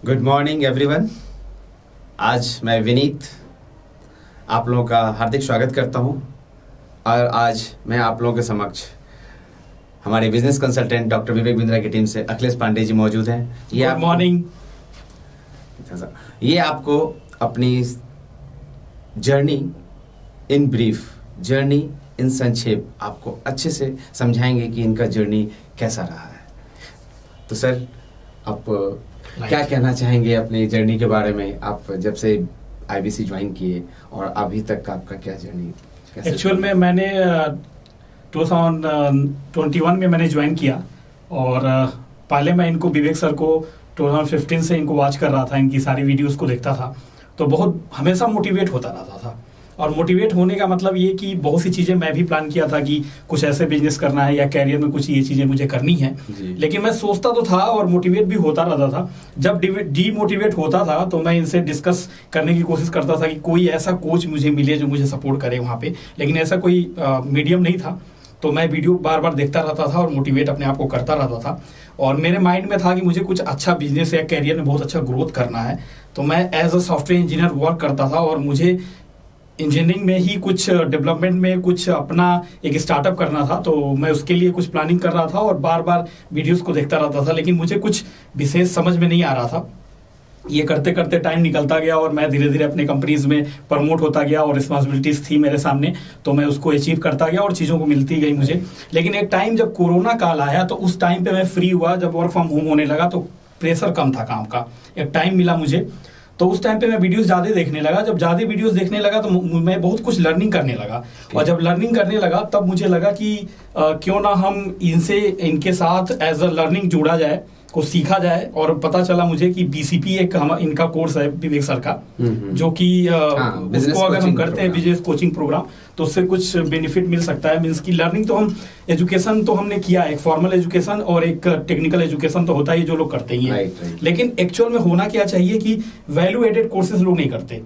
Good morning everyone. आज मैं विनीत आप लोगों का हार्दिक स्वागत करता हूं और आज मैं आप लोगों के समक्ष हमारे business consultant doctor Vivek Bindra की टीम से अखिलेश पांडे जी मौजूद हैं। Good morning. ये आपको अपनी journey in brief, journey in संक्षेप आपको अच्छे से समझाएंगे कि इनका जर्नी कैसा रहा है। तो सर, आप क्या कहना चाहेंगे अपनी जर्नी के बारे में? आप जब से आईबीसी ज्वाइन किए और अभी तक का आपका क्या जर्नी? एक्चुअल में मैंने 2021 में मैंने ज्वाइन किया और पहले मैं इनको विवेक सर को 2015 से इनको वॉच कर रहा था, इनकी सारी वीडियोस को देखता था, तो बहुत हमेशा मोटिवेट होता रहता था। और मोटिवेट होने का मतलब ये कि बहुत सी चीज़ें मैं भी प्लान किया था कि कुछ ऐसे बिजनेस करना है या कैरियर में कुछ ये चीज़ें मुझे करनी है, लेकिन मैं सोचता तो था और मोटिवेट भी होता रहता था। जब डीमोटिवेट होता था तो मैं इनसे डिस्कस करने की कोशिश करता था कि कोई ऐसा कोच मुझे मिले जो मुझे सपोर्ट करे वहाँ पे, लेकिन ऐसा कोई मीडियम नहीं था। तो मैं वीडियो बार बार देखता रहता था और मोटिवेट अपने आप को करता रहता था। और मेरे माइंड में था कि मुझे कुछ अच्छा बिजनेस या कैरियर में बहुत अच्छा ग्रोथ करना है। तो मैं as a software engineer work करता था और मुझे इंजीनियरिंग में ही कुछ डेवलपमेंट में कुछ अपना एक स्टार्टअप करना था। तो मैं उसके लिए कुछ प्लानिंग कर रहा था और बार बार वीडियोस को देखता रहता था, लेकिन मुझे कुछ विशेष समझ में नहीं आ रहा था। ये करते करते टाइम निकलता गया और मैं धीरे धीरे अपने कंपनीज में प्रमोट होता गया और रिस्पॉन्सिबिलिटीज थी मेरे सामने, तो मैं उसको अचीव करता गया और चीज़ों को मिलती गई मुझे। लेकिन एक टाइम जब कोरोना काल आया तो उस टाइम पे मैं फ्री हुआ, जब वर्क फ्रॉम होम होने लगा तो प्रेशर कम था काम का, एक टाइम मिला मुझे। तो उस टाइम पे मैं वीडियोस ज़्यादा देखने लगा। जब ज़्यादा वीडियोस देखने लगा तो मैं बहुत कुछ लर्निंग करने लगा। और जब लर्निंग करने लगा तब मुझे लगा कि क्यों ना हम इनके साथ एज अ लर्निंग जुड़ा जाए, को सीखा जाए। और पता चला मुझे कि बीसीपी एक इनका कोर्स है विवेक सर का, जो कि उसको अगर हम करते हैं बिजनेस कोचिंग प्रोग्राम तो उससे कुछ बेनिफिट मिल सकता है। मीन्स की लर्निंग तो हम एजुकेशन तो हमने किया, एक फॉर्मल एजुकेशन और एक टेक्निकल एजुकेशन तो होता ही, जो लोग करते ही हैं। लेकिन एक्चुअल में होना क्या चाहिए कि वैल्यू एडेड कोर्सेज लोग नहीं करते।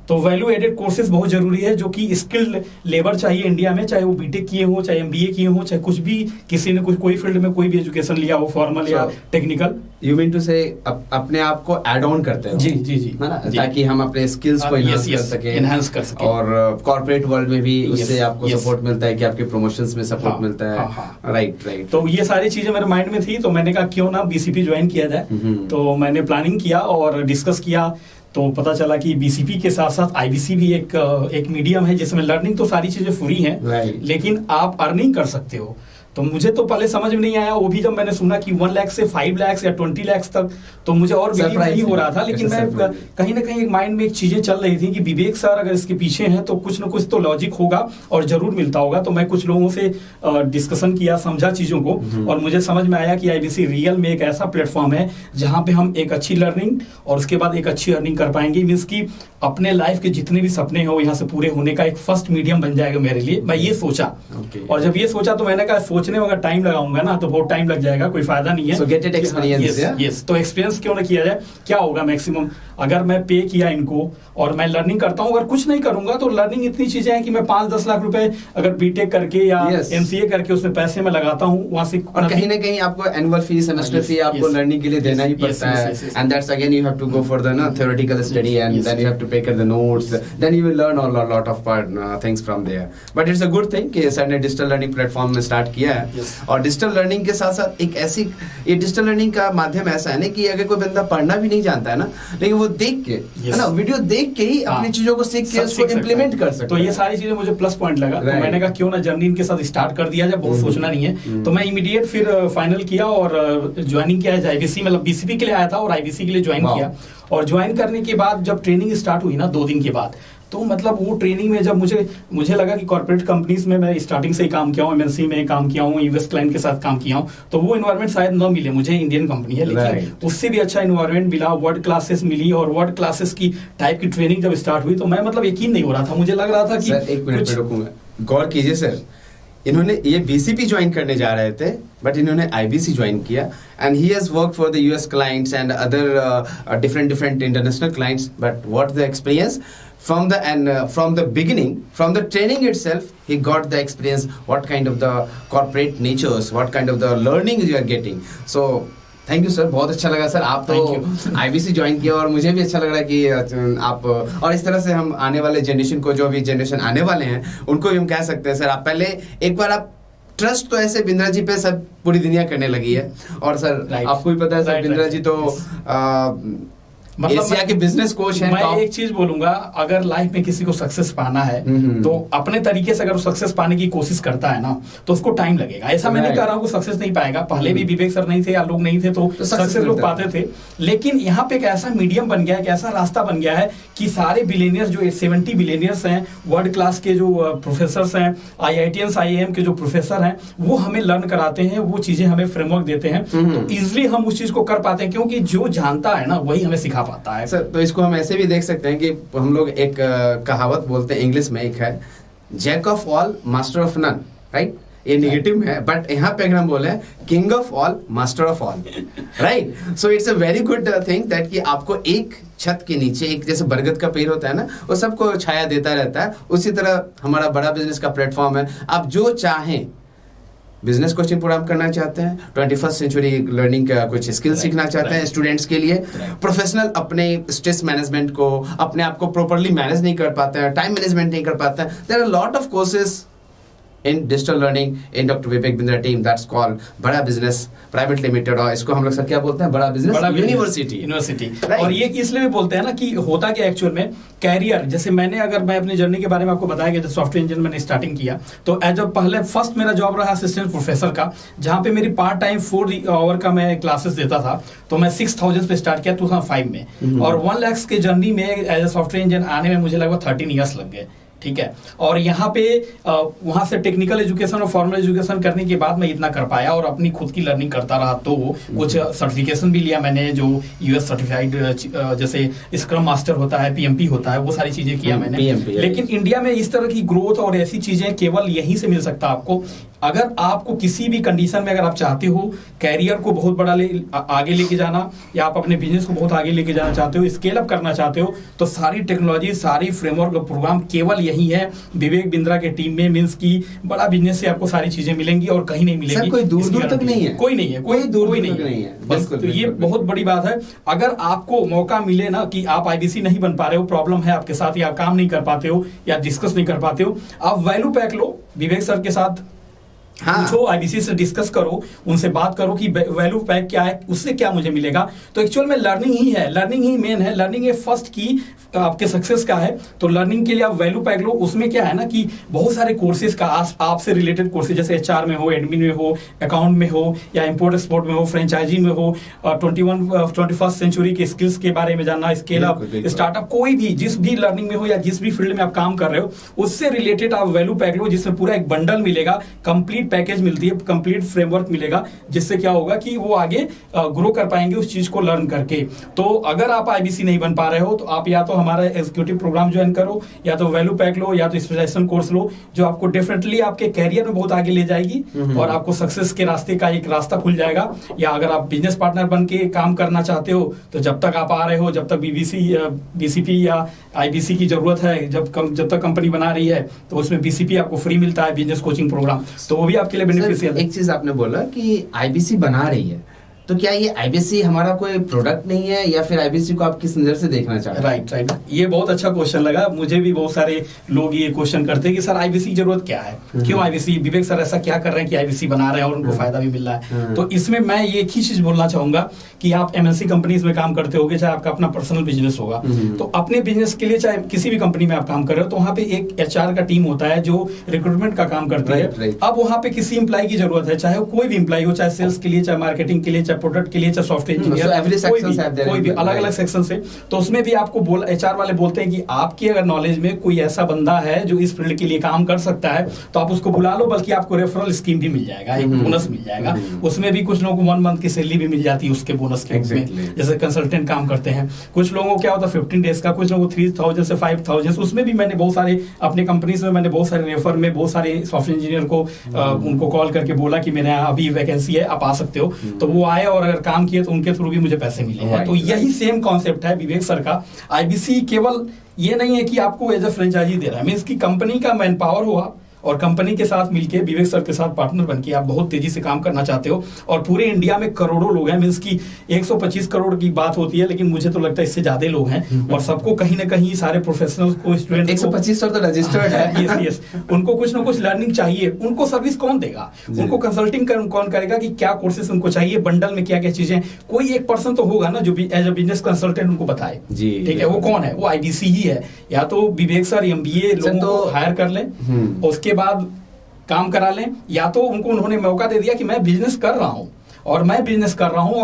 तो वैल्यू एडेड कोर्सेज बहुत जरूरी है, जो कि स्किल्ड लेबर चाहिए इंडिया में, चाहे वो बीटेक किए हो, चाहे एमबीए किए हो, चाहे कुछ भी, किसी ने कोई फील्ड में कोई भी एजुकेशन लिया हो, फॉर्मल या टेक्निकल। यू मीन टू से अपने आप को ऐड ऑन करते हैं? जी जी जी, है ना, ताकि हम अपने स्किल्स को एनहांस कर सके और कॉर्पोरेट वर्ल्ड में भी उससे आपको सपोर्ट मिलता है कि आपके प्रमोशंस में सपोर्ट मिलता है। राइट। तो ये सारी चीजें मेरे माइंड में थी, तो मैंने कहा क्यों ना बीसीपी ज्वाइन किया जाए। तो मैंने प्लानिंग किया और डिस्कस किया, तो पता चला कि बीसीपी के साथ साथ आईबीसी भी एक मीडियम है जिसमें लर्निंग तो सारी चीजें फ्री हैं, लेकिन आप अर्निंग कर सकते हो। तो मुझे तो पहले समझ में नहीं आया, वो भी जब मैंने सुना कि 1 लाख से 5 लाख या 20 लाख तक, तो मुझे और बिलीव नहीं हो रहा था। लेकिन मैं कहीं ना कहीं माइंड में एक चीजें चल रही थी कि विवेक सर अगर इसके पीछे हैं तो कुछ ना कुछ तो लॉजिक होगा और जरूर मिलता होगा। तो मैं कुछ लोगों से डिस्कशन किया, समझा चीजों को, और मुझे समझ में आया कि आईबीसी रियल में एक ऐसा प्लेटफॉर्म है जहां पे हम एक अच्छी लर्निंग और उसके बाद एक अच्छी अर्निंग कर पाएंगे। मीन्स की अपने लाइफ के जितने भी सपने हो यहाँ से पूरे होने का एक फर्स्ट मीडियम बन जाएगा मेरे लिए। मैं ये सोचा, और जब ये सोचा तो मैंने कहा सोचने में अगर टाइम लगाऊंगा ना तो बहुत टाइम लग जाएगा, कोई फायदा नहीं है। So get it experience, yes, तो एक्सपीरियंस क्यों ना किया जाए। क्या होगा मैक्सिमम अगर मैं पे किया इनको और मैं लर्निंग करता हूँ, अगर कुछ नहीं करूंगा तो लर्निंग इतनी चीजें हैं कि मैं 5-10 लाख रुपए अगर बीटेक करके या एमसीए करके उसमें पैसे में लगाता हूँ, वहां से और कहीं ना कहीं आपको एनुअल फी, सेमेस्टर फी आपको लर्निंग के लिए देना ही पड़ता है। And that's again you have to go for the theoretical study and then you have to pick up the notes, then you will learn a lot of things from there. But it's a good thing कि sir ने digital learning platform में start किया है। और digital learning के साथ साथ एक ऐसी, ये डिजिटल लर्निंग का माध्यम ऐसा है ना कि अगर कोई बंदा पढ़ना भी नहीं जानता है ना, लेकिन वो देख के, है ना, वीडियो देख के ही अपनी चीजों को सीख के उसको इम्प्लीमेंट कर सकता है। तो ये सारी चीजें मुझे प्लस पॉइंट लगा। तो मैंने कहा क्यों ना जर्नी इनके साथ स्टार्ट कर दिया जाए, बहुत सोचना नहीं है। तो मैं इमीडिएट फिर फाइनल किया और ज्वाइनिंग किया आईबीसी, मतलब बीसीपी के लिए आया था और आईबीसी के लिए ज्वाइन किया। और ज्वाइन करने के बाद जब ट्रेनिंग स्टार्ट हुई ना 2 दिन के बाद, तो मतलब वो ट्रेनिंग में जब मुझे लगा कि कॉर्पोरेट कंपनीज में मैं स्टार्टिंग से ही काम किया हूँ, एमएनसी में काम किया हूँ, यूएस क्लाइंट के साथ काम किया हूँ, तो वो एनवायरनमेंट शायद न मिले मुझे, इंडियन कंपनी है, लेकिन उससे भी अच्छा एनवायरनमेंट मिला, वर्ड क्लासेस मिली। और वर्ड क्लासेस की टाइप की ट्रेनिंग जब स्टार्ट हुई तो मैं मतलब यकीन नहीं हो रहा था, मुझे लग रहा था कि एक मिनट रुकूंगा, गौर कीजिए सर, इन्होंने ये बीसीपी ज्वाइन करने जा रहे थे बट इन्होंने आईबीसी ज्वाइन किया and he has work for the US clients and other different international clients, but what the experience from the beginning, from the training itself, he got the experience, what kind of the corporate natures, what kind of the learning you are getting. So thank you sir, बहुत अच्छा लगा sir. आप तो IBC join किया और मुझे भी अच्छा लग रहा है कि आप, और इस तरह से हम आने वाले जनरेशन को, जो भी जनरेशन आने वाले हैं उनको भी हम कह सकते हैं सर, आप पहले एक बार आप ट्रस्ट तो ऐसे बिंद्रा जी पे सब पूरी दुनिया करने लगी है। और सर आपको भी पता है सर, बिंद्रा जी तो मतलब एशिया के बिजनेस कोच हैं। मैं एक चीज बोलूंगा, अगर लाइफ में किसी को सक्सेस पाना है तो अपने तरीके से अगर वो सक्सेस पाने की कोशिश करता है ना तो उसको टाइम लगेगा। ऐसा मैं नहीं कह रहा हूँ सक्सेस नहीं पाएगा, पहले भी विवेक सर नहीं थे या लोग नहीं थे तो सक्सेस लोग पाते थे, लेकिन यहाँ पे एक ऐसा मीडियम बन गया है, एक ऐसा रास्ता बन गया है कि सारे बिलियनियर्स जो 70 बिलियनियर्स हैं, वर्ल्ड क्लास के जो प्रोफेसर हैं, IITians IIM के जो प्रोफेसर हैं, वो हमें लर्न कराते हैं, वो चीजें हमें फ्रेमवर्क देते हैं, तो इजिली हम उस चीज को कर पाते हैं, क्योंकि जो जानता है ना वही हमें सिखा पाता है सर। तो इसको हम ऐसे भी देख सकते हैं कि हम लोग एक कहावत बोलते हैं इंग्लिश में, एक है jack of all master of none, right? ये नेगेटिव में है, बट यहाँ पे अगर हम बोले king of all master of all, right? So it's a very good thing that कि आपको एक छत के नीचे, एक जैसे बरगद का पेड़ होता है ना, वो सबको छाया देता रहता है, उसी तरह हमारा बड़ा बिजनेस का प्लेटफॉर्म है। आप जो चाहें, बिजनेस कोचिंग प्रोग्राम करना चाहते हैं, 21st सेंचुरी लर्निंग का कुछ स्किल सीखना चाहते हैं स्टूडेंट्स के लिए, प्रोफेशनल अपने स्ट्रेस मैनेजमेंट को, अपने आप को प्रॉपर्ली मैनेज नहीं कर पाते हैं, टाइम मैनेजमेंट नहीं कर पाते हैं, there are lot of courses in digital learning in Dr. Vivek Bindra team that's called बड़ा बिजनेस प्राइवेट लिमिटेड, और इसको हम लोग सर क्या बोलते हैं, बड़ा बिजनेस यूनिवर्सिटी। और ये इसलिए भी बोलते हैं ना कि होता क्या एक्चुअल में कैरियर, जैसे मैंने, अगर मैं अपनी जर्नी के बारे में आपको बताया कि जब सॉफ्टवेयर इंजीनियर मैंने स्टार्टिंग किया तो एज अ पहले फर्स्ट मेरा जॉब रहा असिस्टेंट प्रोफेसर का, जहां पे मेरी पार्ट टाइम 4 आवर का मैं क्लासेस देता था, तो मैं 6000 पे स्टार्ट किया 2005 में, और 1 लाख के जर्नी में एज अ सॉफ्टवेयर इंजीनियर आने में मुझे लगभग 13 ईयर्स लग गए, ठीक है। और यहाँ पे वहां से टेक्निकल एजुकेशन और फॉर्मल एजुकेशन करने के बाद मैं इतना कर पाया और अपनी खुद की लर्निंग करता रहा, तो कुछ सर्टिफिकेशन भी लिया मैंने, जो US सर्टिफाइड, जैसे स्क्रम मास्टर होता है, PMP होता है, वो सारी चीजें किया मैंने। लेकिन इंडिया में इस तरह की ग्रोथ और ऐसी चीजें केवल यहीं से मिल सकता है आपको, अगर आपको किसी भी कंडीशन में अगर आप चाहते हो कैरियर को बहुत बड़ा आगे लेके जाना, या आप अपने बिजनेस को बहुत आगे लेके जाना चाहते हो, स्केल अप करना चाहते हो, तो सारी टेक्नोलॉजी, सारी फ्रेमवर्क प्रोग्राम केवल यही है विवेक बिंद्रा के टीम में। मींस की बड़ा बिजनेस से आपको सारी चीजें मिलेंगी और कहीं नहीं मिलेंगी, कोई दूर दूर तक नहीं है, कोई नहीं है, कोई नहीं है, बस। तो ये बहुत बड़ी बात है। अगर आपको मौका मिले ना कि आप IBC नहीं बन पा रहे हो, प्रॉब्लम है आपके साथ, या आप काम नहीं कर पाते हो या डिस्कस नहीं कर पाते हो, आप वैल्यू पैक लो, विवेक सर के साथ पूछो, IBC से डिस्कस करो, उनसे बात करो कि वैल्यू पैक क्या है, उससे क्या मुझे मिलेगा। तो एक्चुअल में लर्निंग ही है, लर्निंग ही मेन है, लर्निंग है फर्स्ट की आपके सक्सेस का है। तो लर्निंग के लिए आप वैल्यू पैक लो, उसमें क्या है ना कि बहुत सारे कोर्सेज का आपसे रिलेटेड कोर्सेज, जैसे HR में हो, एडमिन में हो, अकाउंट में हो, या इंपोर्ट एक्सपोर्ट में हो, फ्रेंचाइजी में हो, 21st सेंचुरी के स्किल्स के बारे में जानना, स्केल अप, स्टार्टअप, कोई भी जिस भी लर्निंग में हो या जिस भी फील्ड में आप काम कर रहे हो, उससे रिलेटेड आप वैल्यू पैक लो, जिसमें पूरा एक बंडल मिलेगा, कंप्लीट पैकेज मिलती है, कंप्लीट फ्रेमवर्क मिलेगा, जिससे क्या होगा कि वो आगे ग्रो कर पाएंगे उस चीज को लर्न करके। तो अगर आप IBC नहीं बन पा रहे हो तो आप या तो हमारा एग्जीक्यूटिव प्रोग्राम ज्वाइन करो, या तो वैल्यू पैक लो, या तो स्पेशलाइजेशन कोर्स लो, जो आपको डेफिनेटली आपके कैरियर में बहुत आगे ले जाएगी और आपको सक्सेस के रास्ते का एक रास्ता खुल जाएगा। या अगर आप बिजनेस पार्टनर बन के काम करना चाहते हो तो जब तक आप आ रहे हो, जब तक BCP या IBC की जरूरत है, जब तक कंपनी बना रही है, तो उसमें BCP आपको फ्री मिलता है, बिजनेस कोचिंग प्रोग्राम, तो वो भी आपके लिए बेनिफिशियल है। एक चीज आपने बोला कि IBC बना रही है, तो क्या ये IBC हमारा कोई प्रोडक्ट नहीं है, या फिर IBC को आप किस नजर से देखना चाहते हैं? राइट, ये बहुत अच्छा क्वेश्चन लगा मुझे भी। बहुत सारे लोग ये क्वेश्चन करते हैं कि सर IBC की जरूरत क्या है, क्यों IBC, विवेक सर ऐसा क्या कर रहे हैं कि IBC बना रहे हैं और उनको फायदा भी मिल रहा है। तो इसमें मैं ये एक ही चीज बोलना चाहूंगा कि आप MNC कंपनीज में काम करते होगे, चाहे आपका अपना पर्सनल बिजनेस होगा, तो अपने बिजनेस के लिए चाहे किसी भी कंपनी में आप काम कर रहे हो, तो वहाँ पे एक HR का टीम होता है जो रिक्रूटमेंट का काम करती है। अब वहाँ पे किसी एम्प्लॉय की जरूरत है, चाहे वो कोई भी एम्प्लॉय हो, चाहे सेल्स के लिए, चाहे मार्केटिंग के लिए, चाहे प्रोडक्ट के लिए, चाहे सॉफ्टवेयर इंजीनियर, कोई भी अलग अलग सेक्शन से। तो उसमें भी आपको HR वाले बोलते हैं कि आपकी अगर नॉलेज में कोई ऐसा बंदा है जो इस फील्ड के लिए काम कर सकता है तो आप उसको बुला लो, बल्कि आपको रेफरल स्कीम भी मिल जाएगा, एक बोनस मिल जाएगा। उसमें भी कुछ लोगों को 1 मंथ की सैलरी भी मिल जाती है उसके बोनस के रूप में, जैसे कंसल्टेंट काम करते हैं। कुछ लोगों को क्या होता है 15 डेज का, कुछ लोगों को 3000 से 5000। उसमें भी मैंने बहुत सारे अपने कंपनीज में मैंने बहुत सारे रेफर में बहुत सारे सॉफ्टवेयर इंजीनियर को उनको कॉल करके बोला कि मेरे यहाँ अभी वैकेंसी है, आप आ सकते हो। तो वो आए और अगर काम किए तो उनके थ्रू भी मुझे पैसे मिले हैं। तो यही सेम कॉन्सेप्ट है विवेक सर का। IBC केवल ये नहीं है कि आपको एज ए फ्रेंचाइजी दे रहा है, मींस की कंपनी का मैन पावर हुआ और कंपनी के साथ मिलके विवेक सर के साथ पार्टनर बन के आप बहुत तेजी से काम करना चाहते हो, और पूरे इंडिया में करोड़ों लोग हैं, मींस की 125 करोड़ की बात होती है, लेकिन मुझे तो लगता है इससे ज्यादा लोग हैं, और सबको कहीं ना कहीं सारे प्रोफेशनल्स को, स्टूडेंट 125 तो रजिस्टर्ड है। यस, उनको कुछ ना कुछ लर्निंग चाहिए, उनको सर्विस कौन देगा, उनको कंसल्टिंग कौन करेगा कि क्या कोर्सेज उनको चाहिए, बंडल में क्या क्या चीजें, कोई एक पर्सन तो होगा ना जो एज अ बिजनेस कंसल्टेंट उनको बताए, ठीक है, वो कौन है, वो IBC ही है। या तो विवेक सर MBA लोगों को हायर कर लें, उसके बाद काम करा लें, या तो उन्होंने मौका दे दिया कि मैं बिजनेस कर रहा हूं और मैं बिजनेस कर रहा हूं,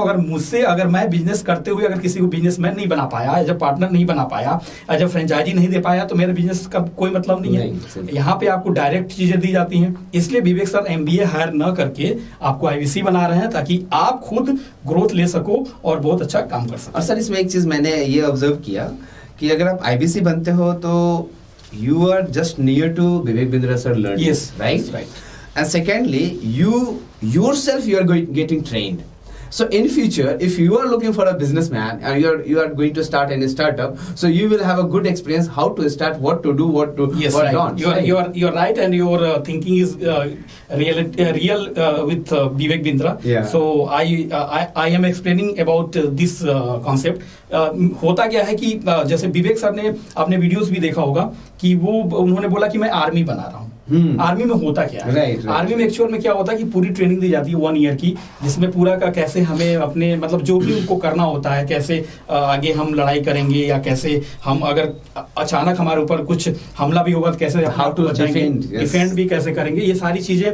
अगर मैं बिजनेस करते हुए अगर किसी को बिजनेसमैन नहीं बना पाया, एज अ पार्टनर नहीं बना पाया, एज अ फ्रेंचाइजी नहीं दे पाया, तो मेरे बिजनेस का कोई मतलब नहीं है। यहाँ पे आपको डायरेक्ट चीजें दी जाती हैं, इसलिए विवेक सर MBA हायर न करके आपको IBC बना रहे हैं, ताकि आप खुद ग्रोथ ले सको और बहुत अच्छा काम कर सको। और सर इसमें एक चीज मैंने ये ऑब्जर्व किया कि अगर आप IBC बनते हो तो you are just near to Vivek Bindra sir learning. Yes, right. And secondly, you yourself you are getting trained. So in future, if you are looking for a businessman and you are going to start any startup, so you will have a good experience how to start, what to do, what not. You are right, and your thinking is real with Vivek Bindra. Yeah. So I am explaining about this concept. होता क्या है कि जैसे विवेक sir ने आपने videos भी देखा होगा कि उन्होंने बोला कि मैं आर्मी बना रहा हूँ। आर्मी में होता क्या है, आर्मी में एक्चुअल में क्या होता है कि पूरी ट्रेनिंग दी जाती है 1 ईयर की, जिसमें पूरा का कैसे हमें अपने मतलब जो भी उनको करना होता है, कैसे आगे हम लड़ाई करेंगे, या कैसे हम अगर अचानक हमारे ऊपर कुछ हमला भी होगा तो कैसे हाउ टू डिफेंड भी कैसे करेंगे, ये सारी चीजें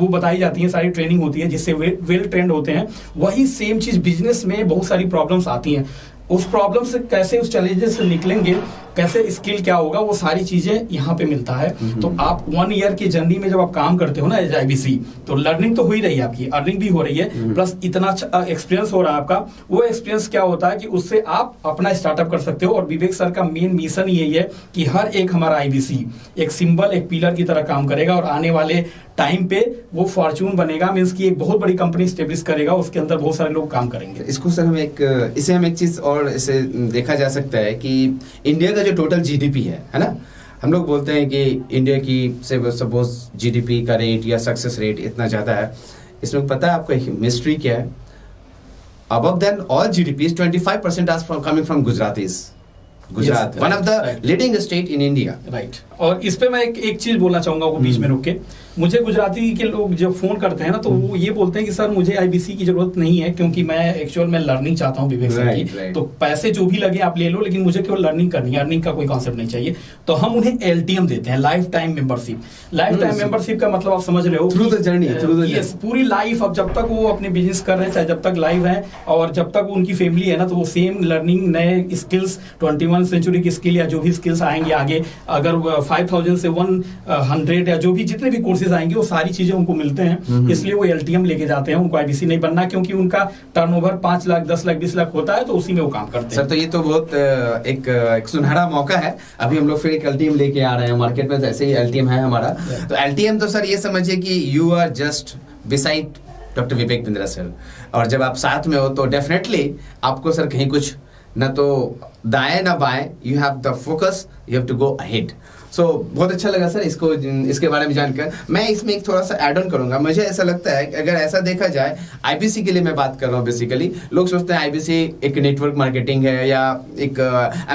वो बताई जाती है, सारी ट्रेनिंग होती है जिससे वेल ट्रेंड होते हैं। वही सेम चीज बिजनेस में बहुत सारी प्रॉब्लम्स आती हैं, उस प्रॉब्लम से कैसे, उस चैलेंजेस से निकलेंगे, कैसे स्किल क्या होगा, वो सारी चीजें यहाँ पे मिलता है। तो आप 1 ईयर की जर्नी में जब आप काम करते हो ना एज IBC, तो लर्निंग तो हो ही रही है, आपकी अर्निंग भी हो रही है, प्लस इतना अच्छा एक्सपीरियंस हो रहा है आपका। वो एक्सपीरियंस क्या होता है कि उससे आप अपना स्टार्टअप कर सकते हो। और विवेक सर का मेन मिशन यही है कि हर एक हमारा IBC एक सिंबल, एक पिलर की तरह काम करेगा, और आने वाले टाइम पे वो फॉर्च्यून बनेगा, मींस की एक बहुत बड़ी कंपनी स्टेब्लिश करेगा, उसके अंदर बहुत सारे लोग काम करेंगे। इसको सर इसे हम एक चीज और इसे देखा जा सकता है कि इंडिया का जो टोटल GDP है ना, हम लोग बोलते हैं कि इंडिया की से सपोज GDP का रेट या सक्सेस रेट इतना ज्यादा है। इसमें पता है आपको मिस्ट्री क्या है? Above than all GDP 25% are coming from Gujarat, one of the leading state in India. Right. और इस पे मैं एक चीज बोलना चाहूंगा, वो बीच में रुक के, मुझे गुजराती के लोग जब फोन करते हैं ना, तो वो ये बोलते हैं कि सर मुझे IBC की जरूरत नहीं है, क्योंकि मैं एक्चुअल में लर्निंग चाहता हूँ विवेक सर की, तो पैसे जो भी लगे आप ले लो, लेकिन मुझे केवल लर्निंग करनी है, अर्निंग का कोई कॉन्सेप्ट नहीं चाहिए। तो हम उन्हें LTM देते हैं, life time membership. Life time membership का मतलब आप समझ रहे हो, थ्रू द जर्नी, यस, पूरी लाइफ। अब जब तक वो अपने बिजनेस कर रहे हैं, चाहे जब तक लाइव है और जब तक उनकी फैमिली है ना, तो वो सेम लर्निंग, नए स्किल्स, 21वीं सेंचुरी की स्किल या जो भी स्किल्स आएंगे आगे, अगर 5000 से 100 या जो भी जितने भी कोर्सेज आएंगे, वो सारी चीजें उनको मिलते हैं। इसलिए वो LTM लेके जाते हैं, उनको IBC नहीं बनना, क्योंकि उनका टर्नओवर 5 लाख 10 लाख 20 लाख होता है, तो उसी में वो काम करते हैं। सर तो ये तो बहुत एक सुनहरा मौका है। अभी हम लोग फिर एक LTM लेके आ रहे हैं मार्केट में, जैसे ही LTM है हमारा। तो LTM तो सर ये समझिए कि you are just beside doctor Vivek Bindra sir, और जब आप साथ में हो तो डेफिनेटली आपको सर कहीं कुछ ना तो दाएं ना बाएं, you have the focus, you have to go ahead. So बहुत अच्छा लगा सर इसके बारे में जानकर। मैं इसमें एक थोड़ा सा ऐड ऑन करूंगा। मुझे ऐसा लगता है अगर ऐसा देखा जाए, IBC के लिए मैं बात कर रहा हूँ बेसिकली, लोग सोचते हैं IBC एक नेटवर्क मार्केटिंग है या एक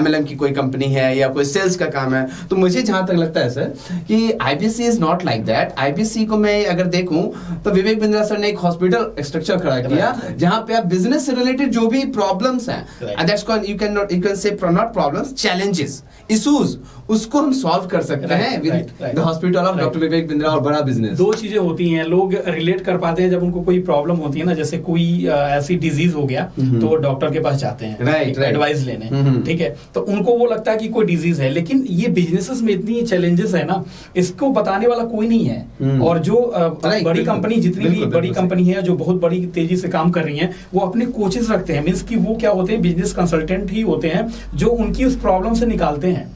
MLM की कोई कंपनी है या कोई सेल्स का काम है। तो मुझे जहां तक लगता है सर कि IBC is not like that. IBC को मैं अगर देखूं तो विवेक बिंद्रा सर ने एक हॉस्पिटल स्ट्रक्चर खड़ा किया, जहां पे आप बिजनेस से रिलेटेड जो भी प्रॉब्लम्स हैं, and that's called you can say not problems, challenges, issues, उसको हम सॉल्व कर सकते हैं with the hospital of doctor Vivek Bindra और बड़ा बिजनेस। दो चीजें होती हैं, लोग रिलेट कर पाते हैं जब उनको कोई प्रॉब्लम होती है ना, जैसे कोई ऐसी डिजीज हो गया तो वो डॉक्टर के पास जाते हैं एडवाइस लेने, ठीक है, तो उनको वो लगता है कि कोई डिजीज है। लेकिन ये बिजनेसेस में इतनी चैलेंजेस है ना, इसको बताने वाला कोई नहीं है। और जो बड़ी कंपनी, जितनी भी बड़ी कंपनी है जो बहुत बड़ी तेजी से काम कर रही है, वो अपने कोचेस रखते हैं, मीन्स कि वो क्या होते हैं, बिजनेस कंसल्टेंट ही होते हैं जो उनकी उस प्रॉब्लम से निकालते हैं।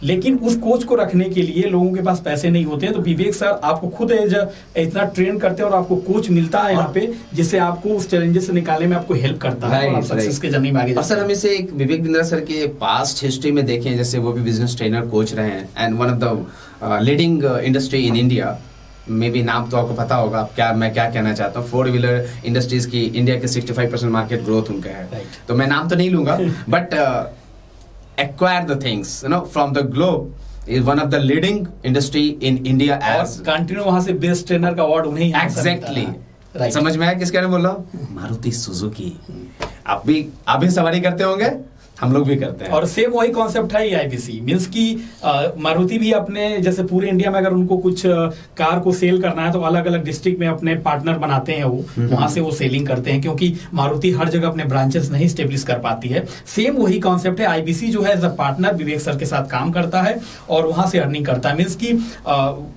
लेकिन उस कोच को रखने के लिए लोगों के पास पैसे नहीं होते हैं, तो विवेक सर आपको खुद इतना ट्रेन करते हैं और आपको कोच मिलता है यहाँ पे, जिससे आपको उस चैलेंजेस से निकालने में आपको हेल्प करता है और आप सक्सेस के जर्नी में आगे जाते हैं। सर हम इसे एक विवेक बिंद्रा सर के पास्ट हिस्ट्री में देखें, जैसे वो भी बिजनेस ट्रेनर कोच रहे हैं and one of the leading industry in India, may be नाम तो आपको पता होगा, मैं क्या कहना चाहता हूँ, 4 व्हीलर इंडस्ट्रीज की इंडिया के 65% मार्केट ग्रोथ उनका है, तो मैं नाम तो नहीं लूंगा, but acquire the things, you know, from the globe is one of the leading industry in India as continue वहां से बेस्ट ट्रेनर का अवार्ड उन्हें exactly समझ में आया किसके बारे में बोल रहा हूँ? मारुति सुजुकी। आप भी सवारी करते होंगे, हम लोग भी करते हैं, और सेम वही कॉन्सेप्ट है आईबीसी मींस की मारुति भी अपने जैसे पूरे इंडिया में अगर उनको कुछ कार को सेल करना है तो अलग अलग डिस्ट्रिक्ट में अपने पार्टनर बनाते हैं, वो वहां से वो सेलिंग करते हैं, क्योंकि मारुति हर जगह अपने ब्रांचेस नहीं स्टेब्लिश कर पाती है। सेम वही कॉन्सेप्ट है, आईबीसी जो है as a partner Vivek sir के साथ काम करता है और वहां से अर्निंग करता है। मींस की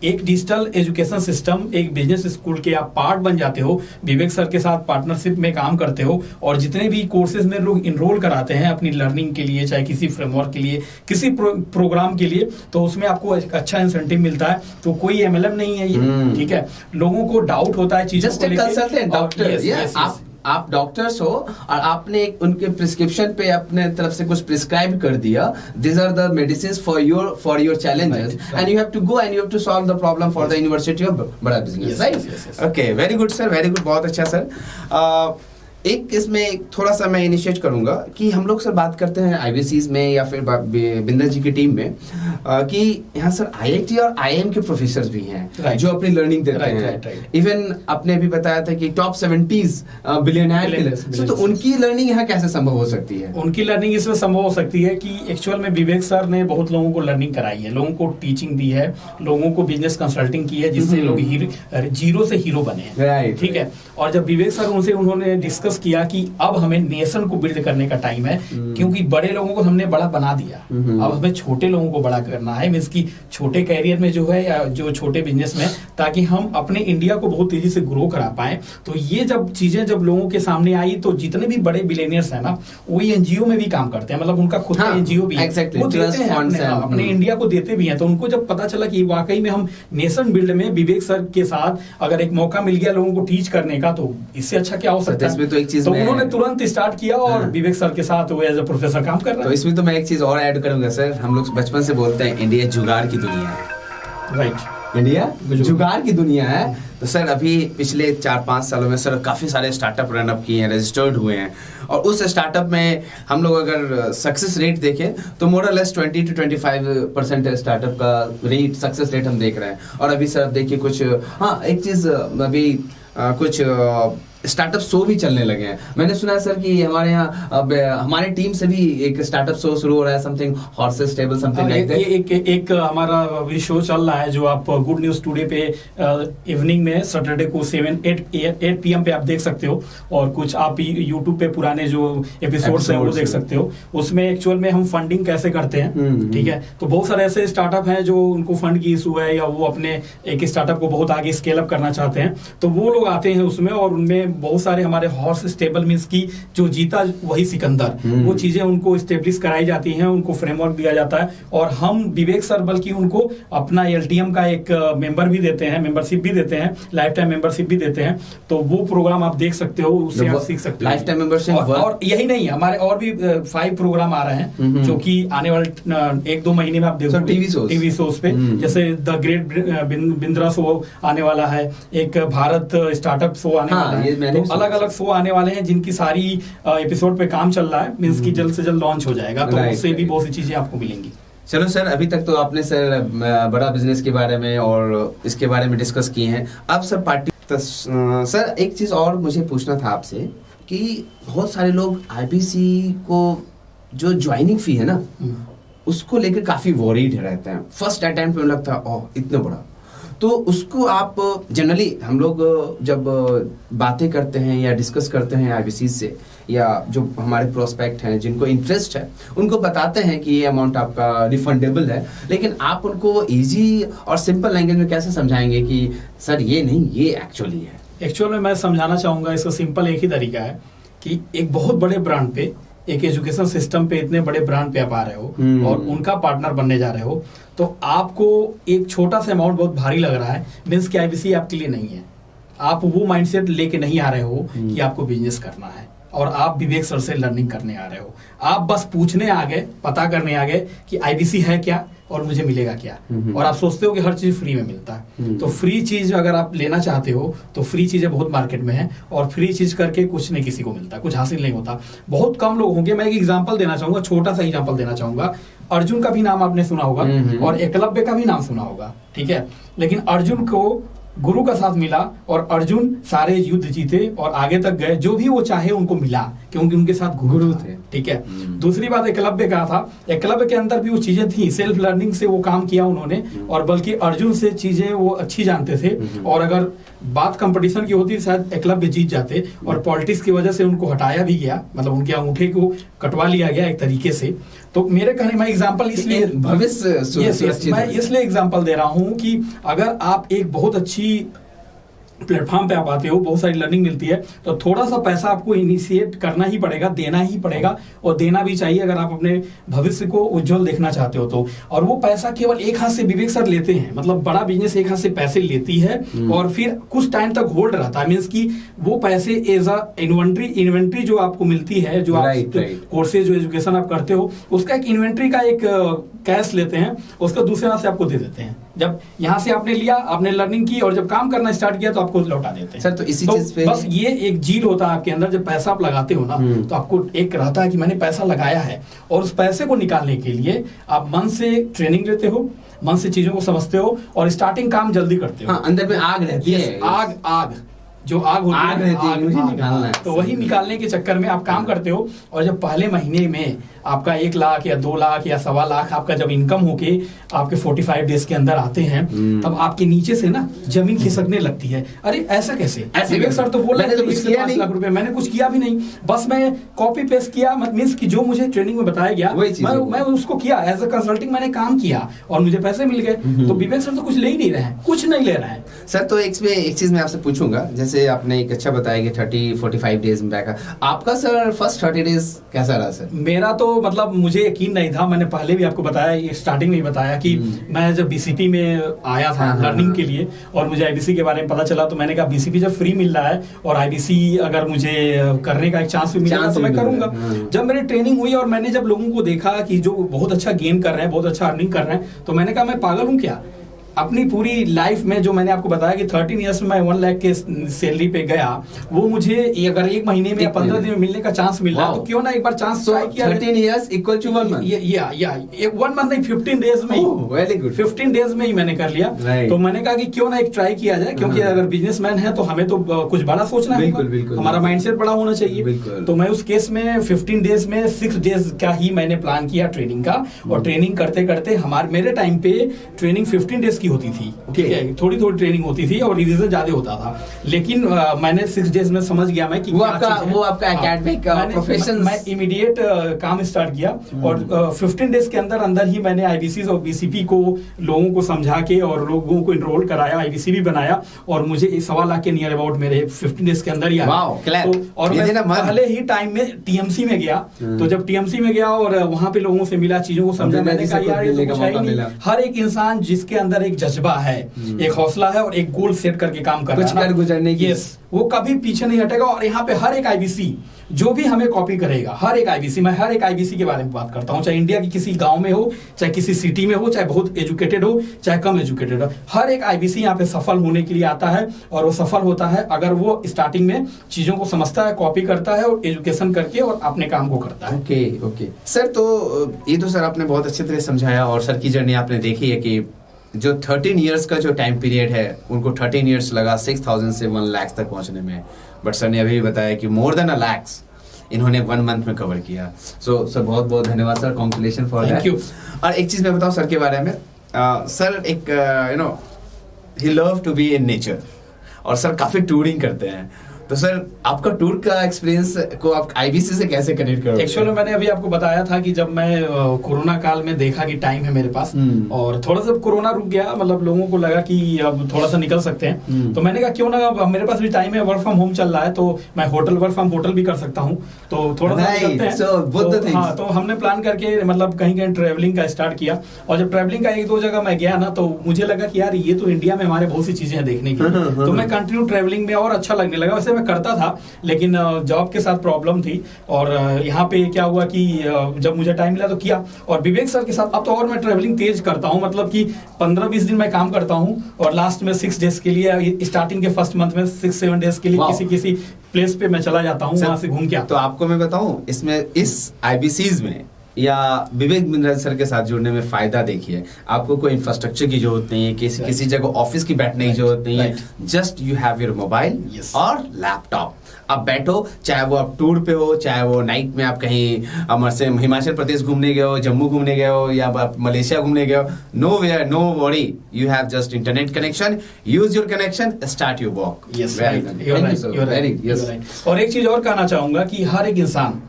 एक डिजिटल एजुकेशन सिस्टम, एक बिजनेस स्कूल के आप पार्ट बन जाते हो, विवेक सर के साथ पार्टनरशिप में काम करते हो, और जितने भी कोर्सेज में लोग इनरोल कराते हैं अपनी लर्निंग के लिए, चाहे किसी फ्रेमवर्क के लिए, किसी प्रोग्राम के लिए, तो उसमें आपको एक अच्छा इंसेंटिव मिलता है। तो कोई एमएलएम नहीं है ये, ठीक है। लोगों को डाउट होता है चीजों को लेकर, डॉक्टर आप डॉक्टर्स हो और आपने उनके प्रिस्क्रिप्शन पे अपने तरफ से कुछ प्रिस्क्राइब कर दिया, this are the medicine for your challenges and you have to go and you have to solve the problem for the university of Bada business, right? Okay, very good sir, very good, बहुत अच्छा sir. एक इसमें थोड़ा सा मैं initiate करूंगा कि हम लोग सर बात करते हैं आईबीसीज में या फिर बिंदर जी की टीम में कि यहाँ सर आईआईटी और आईएम के प्रोफेसर भी हैं जो अपनी लर्निंग देते हैं। इवन आपने भी बताया था कि टॉप 70s बिलियनर, तो उनकी लर्निंग यहाँ कैसे संभव हो सकती है? उनकी लर्निंग इसमें संभव हो सकती है कि एक्चुअल में विवेक सर ने बहुत लोगों को लर्निंग कराई है, लोगों को टीचिंग दी है, लोगों को बिजनेस कंसल्टिंग की है, जिससे लोग जीरो से हीरो बने हैं, ठीक है। और जब विवेक सर उन्होंने डिस्कस किया कि अब हमें नेशन को बिल्ड करने का टाइम है, क्योंकि बड़े लोगों को हमने बड़ा बना दिया, अब हमें छोटे लोगों को बड़ा करना है, मींस की छोटे कैरियर में जो है या जो छोटे बिजनेस में, ताकि हम अपने इंडिया को बहुत तेजी से ग्रो करा पाए। तो ये जब चीजें जब लोगों के सामने आई, तो जितने भी बड़े बिलियनियर्स हैं ना, वो एनजीओ में भी काम करते हैं, मतलब उनका खुद का एनजीओ भी है, वो देते हैं अपने इंडिया को देते भी हैं। तो उनको जब पता चला कि वाकई में हम नेशन बिल्ड में विवेक सर के साथ अगर एक मौका मिल गया लोगों को टीच करने का, तो इससे अच्छा क्या हो सकता है। तो उन्होंने तुरंत स्टार्ट किया और विवेक सर के साथ वो एज अ प्रोफेसर काम कर रहा है। तो इसमें तो मैं एक चीज और ऐड करूंगा सर, हम लोग बचपन से बोलते हैं इंडिया जुगाड़ की दुनिया है, राइट? इंडिया जुगाड़ की दुनिया है। तो सर अभी पिछले 4-5 सालों में सर काफी सारे स्टार्टअप रन अप किए हैं, रजिस्टर्ड हुए हैं, और उस स्टार्टअप में हम लोग अगर सक्सेस रेट देखें तो मोर और लेस 20 to 25% स्टार्टअप का रेट, सक्सेस रेट हम देख रहे हैं। और अभी सर देखिए कुछ, हाँ एक चीज अभी कुछ स्टार्टअप शो भी चलने लगे हैं। मैंने सुना है सर कि हमारे यहाँ अब हमारे टीम से भी एक स्टार्टअप शो शुरू हो रहा है, something horses table something like that. एक हमारा भी शो चल रहा है जो आप गुड न्यूज टुडे पे इवनिंग में सैटरडे को 8 PM पे आप देख सकते हो, और कुछ आप यूट्यूब पे पुराने जो एपिसोड्स हैं वो देख सकते हो। उसमें एक्चुअल में हम फंडिंग कैसे करते हैं, ठीक है। तो बहुत सारे ऐसे स्टार्टअप हैं जो उनको फंड की इशू है, या वो अपने एक स्टार्टअप को बहुत आगे स्केल अप करना चाहते हैं, तो वो लोग आते हैं उसमें, और उनमें बहुत सारे हमारे हॉर्स स्टेबल मींस की जो जीता वही सिकंदर, वो चीजें उनको स्टेब्लिश कराई जाती हैं, उनको फ्रेमवर्क दिया जाता है। और हम विवेक सर बल्कि उनको अपना LTM का एक मेंबर भी देते हैं, मेंबरशिप भी देते हैं, लाइफ टाइम मेंबरशिप भी देते हैं। तो वो प्रोग्राम आप देख सकते हो, उससे आप सीख सकते हो लाइफ टाइम मेंबरशिप। और यही नहीं, हमारे और भी 5 प्रोग्राम आ रहे हैं जो कि आने वाले 1-2 महीने में आप देखोगे टीवी शोज पे, जैसे द ग्रेट बिंद्रा शो आने वाला है, एक भारत स्टार्टअप शो आने वाला है। तो अलग अलग शो आने वाले हैं जिनकी सारी एपिसोड पे काम चल रहा है, मींस की जल्द से जल्द लॉन्च हो जाएगा, तो उससे भी बहुत सी चीजें आपको मिलेंगी। चलो सर, अभी तक तो आपने सर बड़ा बिजनेस के बारे में और इसके बारे में डिस्कस किए हैं। अब सर पार्टी सर एक चीज और मुझे पूछना था आपसे कि बहुत सारे लोग आईबीसी को जो ज्वाइनिंग फी है ना, उसको लेकर काफी वरीड रहते हैं। फर्स्ट अटेम्प्ट में लगता है ओह इतना बड़ा, तो उसको आप जनरली हम लोग जब बातें करते हैं या डिस्कस करते हैं आईबीसी से, या जो हमारे प्रोस्पेक्ट हैं जिनको इंटरेस्ट है, उनको बताते हैं कि ये अमाउंट आपका रिफंडेबल है, लेकिन आप उनको इजी और सिंपल लैंग्वेज में कैसे समझाएंगे कि सर ये नहीं, ये एक्चुअली है? एक्चुअल में मैं समझाना चाहूंगा, इसका सिंपल एक ही तरीका है कि एक बहुत बड़े ब्रांड पे एक एजुकेशन सिस्टम पे इतने बड़े ब्रांड पे आप आ रहे हो और उनका पार्टनर बनने जा रहे हो, तो आपको एक छोटा सा अमाउंट बहुत भारी लग रहा है, मीन्स कि आईबीसी आपके लिए नहीं है। आप वो माइंडसेट लेके नहीं आ रहे हो कि आपको बिजनेस करना है और आप विवेक सर से लर्निंग करने आ रहे हो। आप बस पूछने आ गए, पता करने आ गए कि आईबीसी है क्या और मुझे मिलेगा क्या, और आप सोचते हो कि हर चीज फ्री में मिलता है। तो फ्री चीज अगर आप लेना चाहते हो तो फ्री चीजें बहुत मार्केट में है, और फ्री चीज करके कुछ नहीं किसी को मिलता, कुछ हासिल नहीं होता। बहुत कम लोग होंगे। मैं एक एग्जांपल देना चाहूंगा, छोटा सा एग्जांपल देना चाहूंगा। अर्जुन का भी नाम आपने सुना होगा और एकलव्य का भी नाम सुना होगा, ठीक है। लेकिन अर्जुन को गुरु का साथ मिला और अर्जुन सारे युद्ध जीते और आगे तक गए, जो भी वो चाहे उनको मिला क्योंकि उनके साथ गुरु थे, ठीक है। दूसरी बात एकलव्य का था, एकलव्य के अंदर भी वो चीजें थी, सेल्फ लर्निंग से वो काम किया उन्होंने, और बल्कि अर्जुन से चीजें वो अच्छी जानते थे। और अगर बात कंपटीशन की होती शायद एकलव्य जीत जाते, और पॉलिटिक्स की वजह से उनको हटाया भी गया, मतलब उनके अंगूठे को कटवा लिया गया एक तरीके से। तो मेरे कहने में एग्जांपल इसलिए भविष्य मैं इसलिए एग्जांपल दे रहा हूं कि अगर आप एक बहुत अच्छी प्लेटफॉर्म पे आप आते हो, बहुत सारी लर्निंग मिलती है, तो थोड़ा सा पैसा आपको इनिशिएट करना ही पड़ेगा, देना ही पड़ेगा, और देना भी चाहिए अगर आप अपने भविष्य को उज्जवल देखना चाहते हो तो। और वो पैसा केवल एक हाथ से विवेक सर लेते हैं, मतलब बड़ा बिजनेस एक हाथ से पैसे लेती है और फिर कुछ टाइम तक होल्ड रहता है, मीन्स की वो पैसे एज अ इन्वेंट्री जो आपको मिलती है, जो आप कोर्सेज जो एजुकेशन आप करते हो उसका एक इन्वेंट्री का एक कैश लेते हैं, उसका दूसरे हाथ से आपको दे देते हैं। जब यहाँ से आपने लिया, आपने लर्निंग की और जब काम करना स्टार्ट किया तो आपको लौटा देते हैं। सर तो इसी चीज पे बस ये एक जील होता है आपके अंदर, जब पैसा आप लगाते हो ना तो आपको एक रहता है कि मैंने पैसा लगाया है, और उस पैसे को निकालने के लिए आप मन से ट्रेनिंग लेते हो, मन से चीजों को समझते हो और स्टार्टिंग काम जल्दी करते हो। हाँ, अंदर में आग रहती है, आग जो आग होती है, निकालना है। तो वही निकालने के चक्कर में आप काम करते हो। और जब पहले महीने में आपका 1 लाख या 2 लाख या 1.25 लाख आपका जब इनकम होके आपके 45 डेज के अंदर आते हैं, तब आपके नीचे से ना जमीन खिसकने लगती है। अरे ऐसा कैसे? विवेक सर तो बोल रहे थे 1 लाख रुपए, मैंने कुछ किया भी नहीं, बस मैं कॉपी पेस्ट किया, मीन्स कि जो मुझे ट्रेनिंग में बताया गया मैं उसको किया, एज अ कंसल्टिंग मैंने काम किया और मुझे पैसे मिल गए। तो विवेक सर तो कुछ ले ही नहीं रहे हैं, कुछ नहीं ले रहे हैं। सर तो एक चीज मैं आपसे पूछूंगा, जैसे आपने एक अच्छा बताया कि 30-45 डेज में बैक, आपका सर फर्स्ट 30 डेज कैसा रहा सर? मेरा तो मतलब मुझे यकीन नहीं था, मैंने पहले भी आपको बताया, स्टार्टिंग में ही बताया कि मैं जब बीसीपी में आया था लर्निंग के लिए और मुझे आईबीसी के बारे में पता चला, तो मैंने कहा बीसीपी जब फ्री मिल रहा है और आईबीसी अगर मुझे करने का एक चांस भी मिलेगा तो मैं करूंगा। जब मेरी ट्रेनिंग हुई और मैंने जब लोगों को देखा कि जो बहुत अच्छा गेन कर रहे हैं, बहुत अच्छा अर्निंग कर रहे हैं, तो मैंने कहा मैं पागल हूं क्या? अपनी पूरी लाइफ में जो मैंने आपको बताया कि 13 इयर्स में मैं 1 लाख के सैलरी पे गया, वो मुझे अगर 1 महीने में या 15 दिन में मिलने का चांस मिल रहा है, तो क्यों ना एक बार चांस ट्राई किया। 13 इयर्स इक्वल टू 1 मंथ, या 1 मंथ नहीं, 15 डेज में ही, वेरी गुड, 15 डेज में ही मैंने कर लिया। तो मैंने कहा कि क्यों ना एक ट्राई किया जाए, क्योंकि अगर बिजनेसमैन है तो हमें तो कुछ बड़ा सोचना है, हमारा माइंडसेट बड़ा होना चाहिए। तो मैं उस केस में 15 डेज में 6 डेज का ही मैंने प्लान किया ट्रेनिंग का, और ट्रेनिंग करते करते मेरे टाइम पे ट्रेनिंग 15 डेज की होती थी, थोड़ी थोड़ी ट्रेनिंग होती थी और रिवीजन ज्यादा होता था। लेकिन मैंने 6 डेज में समझ गया मैं कि वो आपका एकेडमिक प्रोफेशन, मैं इमीडिएट काम स्टार्ट किया और 15 डेज के अंदर ही मैंने आईबीसी और बीसीपी को लोगों को समझा के और लोगों को इनरोल कराया, आईबीसी भी बनाया, और मुझे 1.25 लाख के नियर अबाउट मेरे 15 डेज के अंदर ही आया। और मैं पहले ही टाइम में टीएमसी में गया, तो जब टीएमसी में गया और वहां पे लोगों से मिला, चीजों को समझा, मैंने कहा यार ये तो कुछ है ही नहीं। हर एक इंसान जिसके अंदर एक जज्बा है, एक हौसला है और एक गोल सेट करके काम कर रहा है, कुछ कर गुजरने की, वो कभी पीछे नहीं हटेगा। और यहाँ पे हर एक आईबीसी जो भी हमें कॉपी करेगा, हर एक आईबीसी, मैं हर एक आईबीसी के बारे में बात करता हूँ, चाहे इंडिया की किसी गांव में हो, चाहे किसी सिटी में हो, चाहे बहुत एजुकेटेड हो, चाहे कम एजुकेटेड हो, हर एक आईबीसी यहाँ पे सफल होने के लिए आता है। और वो सफल होता है अगर वो स्टार्टिंग में चीजों को समझता है, कॉपी करता है और एजुकेशन करके और अपने काम को करता है। ओके सर, तो ये तो सर आपने बहुत अच्छी तरह समझाया, और सर की जर्नी आपने देखी है कि जो 13 इयर्स का जो टाइम पीरियड है, उनको 13 इयर्स लगा 6,000 से 1 लाख तक पहुंचने में, बट सर ने अभी भी बताया कि मोर देन 1 लाख इन्होंने 1 मंथ में कवर किया। सो सर बहुत बहुत धन्यवाद सर, कॉन्ग्रेचुलेशन फॉर दैट। और एक चीज मैं बताऊं सर के बारे में, सर एक ही love to be in nature, और सर काफी टूरिंग करते हैं। तो सर आपका टूर का एक्सपीरियंस को आप आईबीसी से कैसे कनेक्ट करोगे? एक्चुअली मैंने अभी आपको बताया था कि जब मैं कोरोना काल में देखा कि टाइम है मेरे पास और थोड़ा सा कोरोना रुक गया, मतलब लोगों को लगा कि अब थोड़ा सा निकल सकते हैं, तो मैंने कहा क्यों ना, अब मेरे पास भी टाइम है, वर्क फ्रॉम होम चल रहा है, तो मैं वर्क फ्रॉम होटल भी कर सकता हूँ, तो थोड़ा सा निकलते हैं। हाँ, तो हमने प्लान करके मतलब कहीं कहीं ट्रेवलिंग का स्टार्ट किया, और जब ट्रेवलिंग का 1-2 जगह मैं गया ना, तो मुझे लगा कि यार ये तो इंडिया में हमारे बहुत सी चीजें हैं देखने की, तो मैं कंटिन्यू ट्रेवलिंग में और अच्छा लगने लगा। वैसे मैं करता था लेकिन जॉब के साथ प्रॉब्लम थी, और यहाँ पे क्या हुआ कि जब मुझे टाइम मिला तो किया, और विवेक सर के साथ अब तो और मैं ट्रेवलिंग तेज करता हूँ, मतलब कि 15-20 दिन मैं काम करता हूँ और लास्ट में 6 डेज के लिए, स्टार्टिंग के फर्स्ट मंथ में 6-7 डेज के लिए किसी प्लेस पे मैं चला जाता हूँ, वहां से घूम के आता हूं। तो आपको मैं बताऊं, इसमें इस आईबीसीज में या विवेक बिंद्रा सर के साथ जुड़ने में फायदा देखिए, आपको कोई इंफ्रास्ट्रक्चर की जरूरत नहीं है, किसी जगह ऑफिस की बैठने की जरूरत नहीं है, just you have your mobile और लैपटॉप, आप बैठो, चाहे वो आप टूर पे हो, चाहे वो नाइट में आप कहीं हिमाचल प्रदेश घूमने गए हो, जम्मू घूमने गए हो, या आप मलेशिया घूमने गए हो, nowhere, no worry, you have just internet connection, use your connection, start your walk. और एक चीज और कहना चाहूंगा कि हर एक इंसान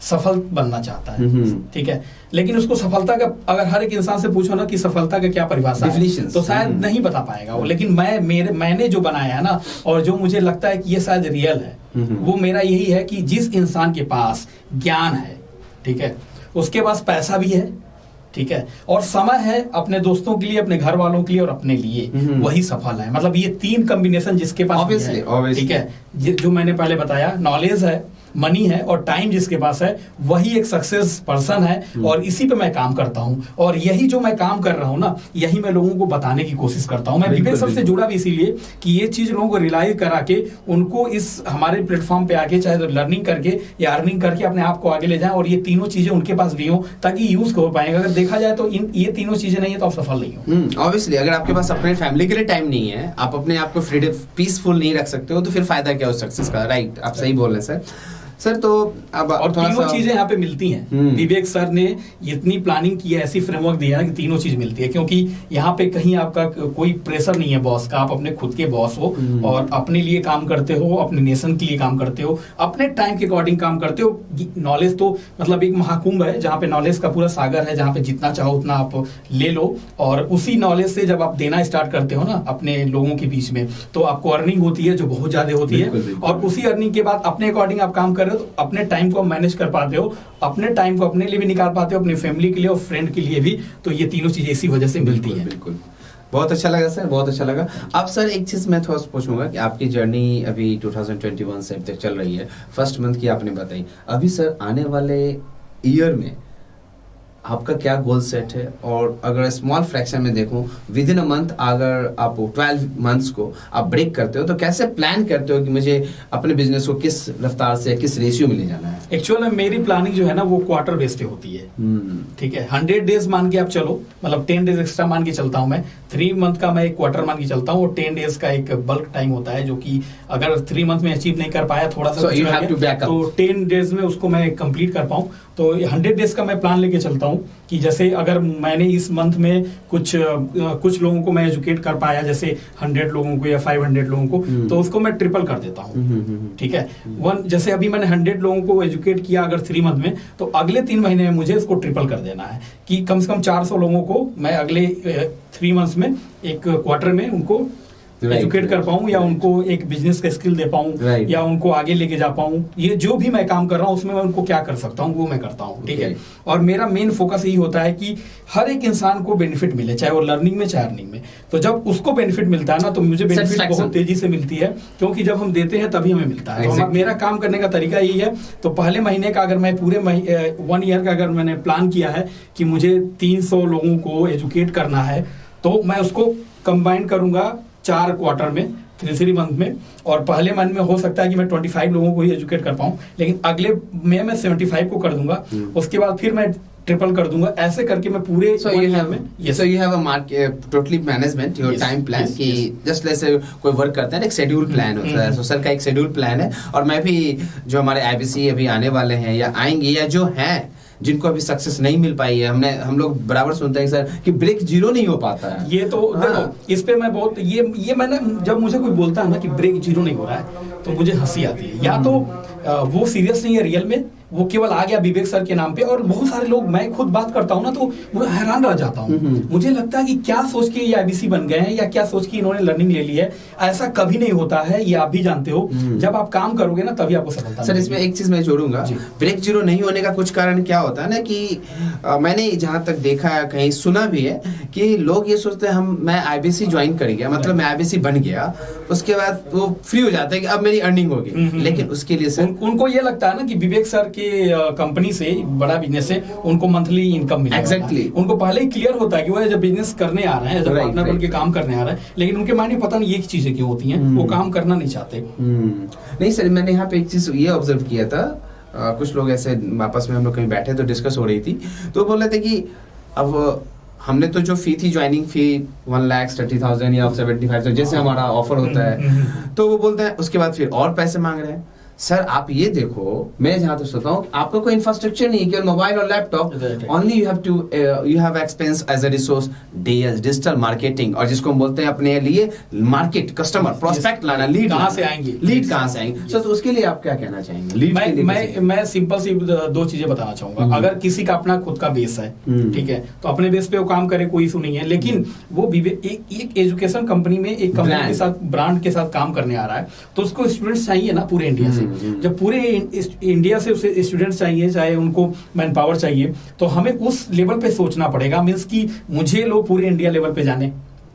सफल बनना चाहता है, ठीक है, लेकिन उसको सफलता का अगर हर एक इंसान से पूछो ना कि सफलता का क्या परिभाषा है, तो शायद नहीं बता पाएगा वो, लेकिन मैंने जो बनाया है ना, और जो मुझे लगता है कि ये शायद रियल है, वो मेरा यही है कि जिस इंसान के पास ज्ञान है, ठीक है, उसके पास पैसा भी है, ठीक है, और समय है अपने दोस्तों के लिए, अपने घर वालों के लिए और अपने लिए, वही सफल है। मतलब ये 3 कॉम्बिनेशन जिसके पास है, ठीक है, जो मैंने पहले बताया, नॉलेज है, मनी है और टाइम जिसके पास है, वही एक सक्सेस पर्सन है, और इसी पे मैं काम करता हूं, और यही जो मैं काम कर रहा हूं ना, यही मैं लोगों को बताने की कोशिश करता हूं। मैं विवेक सर से जुड़ा भी इसीलिए कि ये चीज लोगों को रियलाइज करा के उनको इस हमारे प्लेटफॉर्म पे आके, चाहे तो लर्निंग करके या अर्निंग करके अपने आप को आगे ले जाएं, और ये तीनों चीजें उनके पास भी हो ताकि यूज हो पाएंगे। अगर देखा जाए तो ये तीनों चीजें नहीं है तो आप सफल नहीं हो। ऑब्वियसली अगर आपके पास अपने फैमिली के लिए टाइम नहीं है, आप अपने आप को फ्रीडम पीसफुल नहीं रख सकते हो, तो फिर फायदा क्या उस सक्सेस का? राइट, आप सही बोल रहे हैं सर। तो अब और तीनों चीजें यहाँ पे मिलती हैं। विवेक सर ने इतनी प्लानिंग की है, ऐसी फ्रेमवर्क दिया है कि तीनों चीज मिलती है, क्योंकि यहाँ पे कहीं आपका कोई प्रेशर नहीं है बॉस का, आप अपने खुद के बॉस हो और अपने लिए काम करते हो, अपने नेशन के लिए काम करते हो, अपने टाइम के अकॉर्डिंग काम करते हो। नॉलेज तो मतलब एक महाकुंभ है जहाँ पे नॉलेज का पूरा सागर है, जहाँ पे जितना चाहो उतना आप ले लो, और उसी नॉलेज से जब आप देना स्टार्ट करते हो ना अपने लोगों के बीच में, तो आपको अर्निंग होती है जो बहुत ज्यादा होती है, और उसी अर्निंग के बाद अपने अकॉर्डिंग आप काम कर रहे हो, तो अपने टाइम को मैनेज कर पाते हो, अपने टाइम को अपने लिए भी निकाल पाते हो, अपनी फैमिली के लिए और फ्रेंड के लिए भी। तो ये तीनों चीजें इसी वजह से मिलती हैं। बिल्कुल, बहुत अच्छा लगा सर, बहुत अच्छा लगा। अब सर एक चीज मैं थोड़ा पूछूंगा कि आपकी जर्नी अभी 2021 से अब तक चल रही है, फर्स्ट मंथ की आपने बताई, अभी सर आने वाले ईयर में आपका क्या गोल सेट है? और अगर स्मॉल फ्रैक्शन में देखूं, विद इन अ मंथ अगर आप 12 मंथ्स को आप ब्रेक करते हो, तो कैसे प्लान करते हो कि मुझे अपने बिजनेस को किस रफ्तार से, किस रेशियो में ले जाना है? एक्चुअली मेरी प्लानिंग जो है ना वो क्वार्टर बेस पे होती है, ठीक है। 100 डेज मान के आप चलो, मतलब 10 डेज एक्स्ट्रा मान के चलता हूं मैं, 3 मंथ का मैं एक क्वार्टर मान के चलता हूँ, और 10 डेज का एक बल्क टाइम होता है, जो कि अगर 3 मंथ में अचीव नहीं कर पाया, थोड़ा सा तो 10 डेज में उसको मैं कंप्लीट कर पाऊं, तो 100 डेज का मैं प्लान लेके चलता हूं कि जैसे अगर मैंने इस मंथ में कुछ लोगों को मैं एजुकेट कर पाया, जैसे 100 लोगों को या 500 लोगों को, तो उसको मैं ट्रिपल कर देता हूँ, ठीक है। जैसे अभी मैंने 100 लोगों को एजुकेट किया अगर 3 मंथ में, तो अगले 3 महीने में मुझे इसको ट्रिपल कर देना है कि कम से कम 400 लोगों को मैं अगले 3 मंथ्स में, एक क्वार्टर में उनको एजुकेट कर पाऊं, या उनको एक बिजनेस का स्किल दे पाऊं, या उनको आगे लेके जा पाऊं। ये जो भी मैं काम कर रहा हूं उसमें मैं उनको क्या कर सकता हूं वो मैं करता हूं, ठीक है। और मेरा मेन फोकस यही होता है कि हर एक इंसान को बेनिफिट मिले, चाहे वो लर्निंग में चाहे अर्निंग में। तो जब उसको बेनिफिट मिलता है ना, तो मुझे बेनिफिट बहुत तेजी से मिलती है, क्योंकि जब हम देते हैं तभी हमें मिलता है। तो मेरा काम करने का तरीका यही है। तो पहले महीने का अगर मैं पूरे 1 ईयर का अगर मैंने प्लान किया है कि मुझे 300 लोगों को एजुकेट करना है, तो मैं उसको कंबाइन करूंगा 4 क्वार्टर में, 3 मंथ में। और पहले मंथ में हो सकता है कि मैं 25 लोगों को ही एजुकेट कर पाऊं, लेकिन अगले में मैं 75 को कर दूंगा, उसके बाद फिर मैं ट्रिपल कर दूंगा। ऐसे करके मैं पूरे so you have a market totally management your time plan कि just let's say कोई वर्क करता है ना, एक शेड्यूल प्लान होता है। सर का एक शेड्यूल प्लान है, और मैं भी जो हमारे आईबीसी अभी आने वाले हैं या आएंगे, या जो हैं जिनको अभी सक्सेस नहीं मिल पाई है, हम लोग बराबर सुनते हैं सर कि ब्रेक जीरो नहीं हो पाता है। ये तो देखो, इस पे मैं बहुत ये मैंने, जब मुझे कोई बोलता है ना कि ब्रेक जीरो नहीं हो रहा है, तो मुझे हंसी आती है। या तो वो सीरियस नहीं है रियल में, वो केवल आ गया विवेक सर के नाम पे। और बहुत सारे लोग, मैं खुद बात करता हूँ ना तो मैं हैरान रह जाता हूँ। मुझे लगता है कि क्या सोच के ये IBC बन गए हैं या क्या सोच के इन्होंने लर्निंग ले ली है। ऐसा कभी नहीं होता है, ये आप भी जानते हो। जब आप काम करोगे ना तभी आपको सफलता सर इसमें एक चीज मैं जोड़ूंगा, ब्रेक जीरो नहीं होने का कुछ कारण क्या होता है ना कि मैंने जहां तक देखा है, कहीं सुना भी है कि लोग ये सोचते हैं मैं IBC ज्वाइन कर गया, मतलब मैं IBC बन गया, उसके बाद वो फ्री हो जाते हैं कि अब मेरी अर्निंग होगी। लेकिन उसके लिए सर उनको ये लगता है ना कि विवेक सर के कंपनी से, बड़ा बिजनेस से उनको मंथली इनकम मिलेगा। एग्जैक्टली उनको पहले ही क्लियर होता है कि वो जब बिजनेस करने आ रहे हैं, जब पार्टनर बन के काम करने आ रहे हैं, लेकिन उनके माइंड में पता नहीं ये चीजें क्यों होती हैं, वो काम करना नहीं चाहते। नहीं सर, मैंने यहाँ पे एक चीज ये ऑब्जर्व किया था, कुछ लोग ऐसे आपस में हम लोग कहीं बैठे तो डिस्कस हो रही थी, तो बोल रहे थे कि अब हमने तो जो फी थी, ज्वाइनिंग फी 1,30,000 या 75,000 जैसे हमारा ऑफर होता है, तो वो बोलते हैं उसके बाद फिर और पैसे मांग रहे हैं। सर आप ये देखो, मैं जहां तक सोचता हूँ आपका कोई इंफ्रास्ट्रक्चर नहीं है, केवल मोबाइल और laptop, only you have expense as a resource digital marketing, और जिसको हम बोलते हैं अपने लिए मार्केट, कस्टमर, प्रोस्पेक्ट लाना, लीड कहाँ से आएंगे, लीड कहाँ से आएंगे। सर तो उसके लिए आप क्या कहना चाहेंगे? लीड के लिए मैं सिंपल सी 2 चीजें बताना चाहूंगा। अगर किसी का अपना खुद का बेस है, ठीक है, तो अपने बेस पे वो काम करे, कोई इशू नहीं है। लेकिन वो एक एजुकेशन कंपनी में, एक कंपनी के साथ, ब्रांड के साथ काम करने आ रहा है, तो उसको स्टूडेंट्स चाहिए ना पूरे इंडिया से। जब पूरे इंडिया से उसे स्टूडेंट्स चाहिए, चाहे उनको मैन पावर चाहिए, तो हमें उस लेवल पे सोचना पड़ेगा। मींस कि मुझे लोग पूरे इंडिया लेवल पे जाने,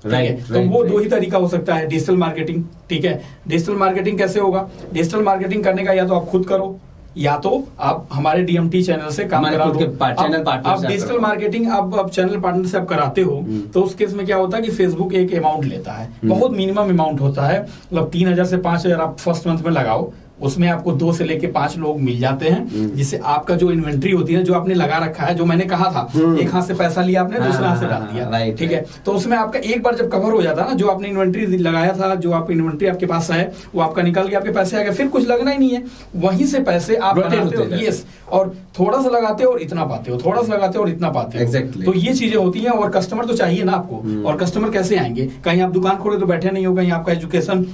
तो वो 2 ही तरीका हो सकता है, डिजिटल मार्केटिंग, ठीक है। डिजिटल मार्केटिंग कैसे होगा? डिजिटल मार्केटिंग करने का या तो आप खुद करो, या तो आप हमारे DMT चैनल से काम करा लो। आप डिजिटल मार्केटिंग आप चैनल पार्टनर से आप कराते हो, तो उस केस में क्या होता है कि फेसबुक एक अमाउंट लेता है, बहुत मिनिमम अमाउंट होता है, मतलब 3,000 से 5,000 आप फर्स्ट मंथ में लगाओ, उसमें आपको 2 से लेके 5 लोग मिल जाते हैं, जिससे आपका जो इन्वेंट्री होती है, जो आपने लगा रखा है, जो मैंने कहा था, एक हाथ से पैसा लिया आपने, दूसरे हाथ से डाल दिया, ठीक है, तो उसमें आपका एक बार जब कवर हो जाता है ना, जो आपने इन्वेंट्री लगाया था, जो आप इन्वेंट्री आपके पास है, वो आपका निकल गया, आपके पैसे आ गए, फिर कुछ लगना ही नहीं है, वहीं से पैसे आप बनाते हो। यस, और थोड़ा सा लगाते हो और इतना पाते हो, थोड़ा सा लगाते हो और इतना पाते हो। Exactly. तो ये चीजें होती हैं, और कस्टमर तो चाहिए ना आपको। और कस्टमर कैसे आएंगे? कहीं आप दुकान खोले तो बैठे नहीं हो, कहीं आपका एजुकेशन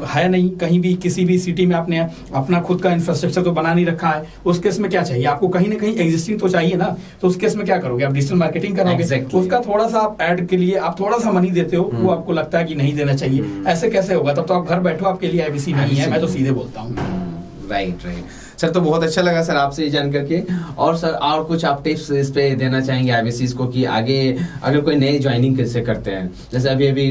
है नहीं, कहीं भी किसी भी सिटी में आपने अपना खुद का इंफ्रास्ट्रक्चर तो बना नहीं रखा है, उस केस में क्या चाहिए आपको? कहीं ना कहीं एग्जिस्टिंग तो चाहिए ना। तो उस केस में क्या करोगे? आप डिजिटल मार्केटिंग करोगे। Exactly. उसका थोड़ा सा आप ऐड के लिए आप थोड़ा सा मनी देते हो, वो आपको लगता है कि नहीं देना चाहिए। ऐसे कैसे होगा? तब तो आप घर बैठो, आपके लिए IBC नहीं है, मैं तो सीधे बोलता हूँ। राइट सर, तो बहुत अच्छा लगा सर आपसे ये जान करके। और सर और कुछ आप टिप्स इस पे देना चाहेंगे IBCs को कि आगे अगर कोई नए ज्वाइनिंग कैसे करते हैं? जैसे अभी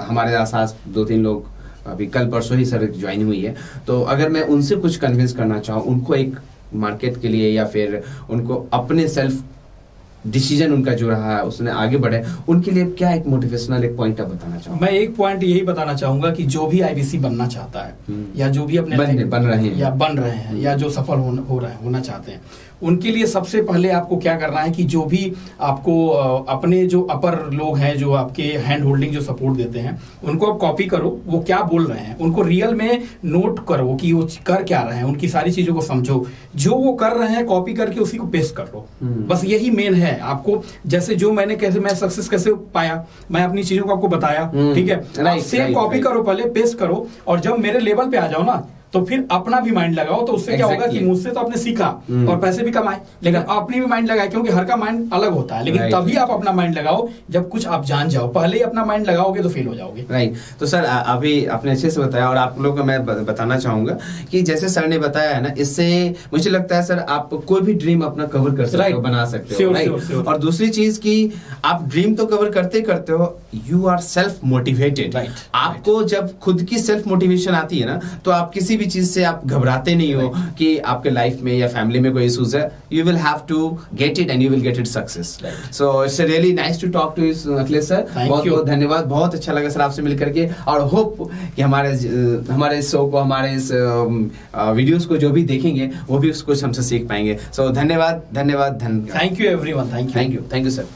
हमारे आसपास 2-3 लोग अभी कल परसों ही सर ज्वाइन हुई है, तो अगर मैं उनसे कुछ कन्विंस करना चाहूँ उनको एक मार्केट के लिए, या फिर उनको अपने सेल्फ डिसीजन उनका जो रहा है उसने आगे बढ़े, उनके लिए क्या एक मोटिवेशनल एक पॉइंट आप बताना चाहूंगा? मैं एक पॉइंट यही बताना चाहूंगा कि जो भी IBC बनना चाहता है, या जो भी अपने बन रहे हैं या जो सफल होना चाहते हैं, उनके लिए सबसे पहले आपको क्या करना है कि जो भी आपको अपने जो अपर लोग हैं, जो आपके हैंड होल्डिंग जो सपोर्ट देते हैं, उनको आप कॉपी करो, वो क्या बोल रहे हैं उनको रियल में नोट करो कि वो कर क्या रहे हैं, उनकी सारी चीजों को समझो, जो वो कर रहे हैं कॉपी करके उसी को पेस्ट कर लो। बस यही मेन है। आपको जैसे जो मैं सक्सेस कैसे पाया, मैं अपनी चीजों को आपको बताया, ठीक है, सेम कॉपी करो, पहले पेस्ट करो, और जब मेरे लेवल पे आ जाओ ना, तो फिर अपना भी माइंड लगाओ। तो उससे क्या होगा कि मुझसे तो आपने सीखा और पैसे भी कमाए, लेकिन अपनी भी माइंड लगाए, क्योंकि हर का माइंड अलग होता है। लेकिन तभी आप अपना माइंड लगाओ जब कुछ आप जान जाओ। पहले ही अपना माइंड लगाओगे तो फेल हो जाओगे। राइट। तो सर अभी आपने अच्छे से बताया, और आप लोगों को मैं बताना चाहूंगा कि जैसे सर ने बताया है ना, इससे मुझे लगता है सर आप कोई भी ड्रीम अपना कवर कर सकते हो, बना सकते हो। राइट। और दूसरी चीज की आप ड्रीम तो कवर करते हो, यू आर सेल्फ मोटिवेटेड। आपको जब खुद की सेल्फ मोटिवेशन आती है ना, तो आप किसी भी चीज से आप घबराते नहीं हो कि आपके लाइफ में या फैमिली में कोई इश्यूज है। You will have to get it and you will get it success. So it's really nice to talk to you Akhilesh sir. बहुत बहुत धन्यवाद, बहुत अच्छा लगा सर आपसे मिलकर के, और होप कि हमारे इस शो को, हमारे इस वीडियोस को जो भी देखेंगे वो भी कुछ हमसे सीख पाएंगे। सो धन्यवाद। Thank you everyone. Thank you sir.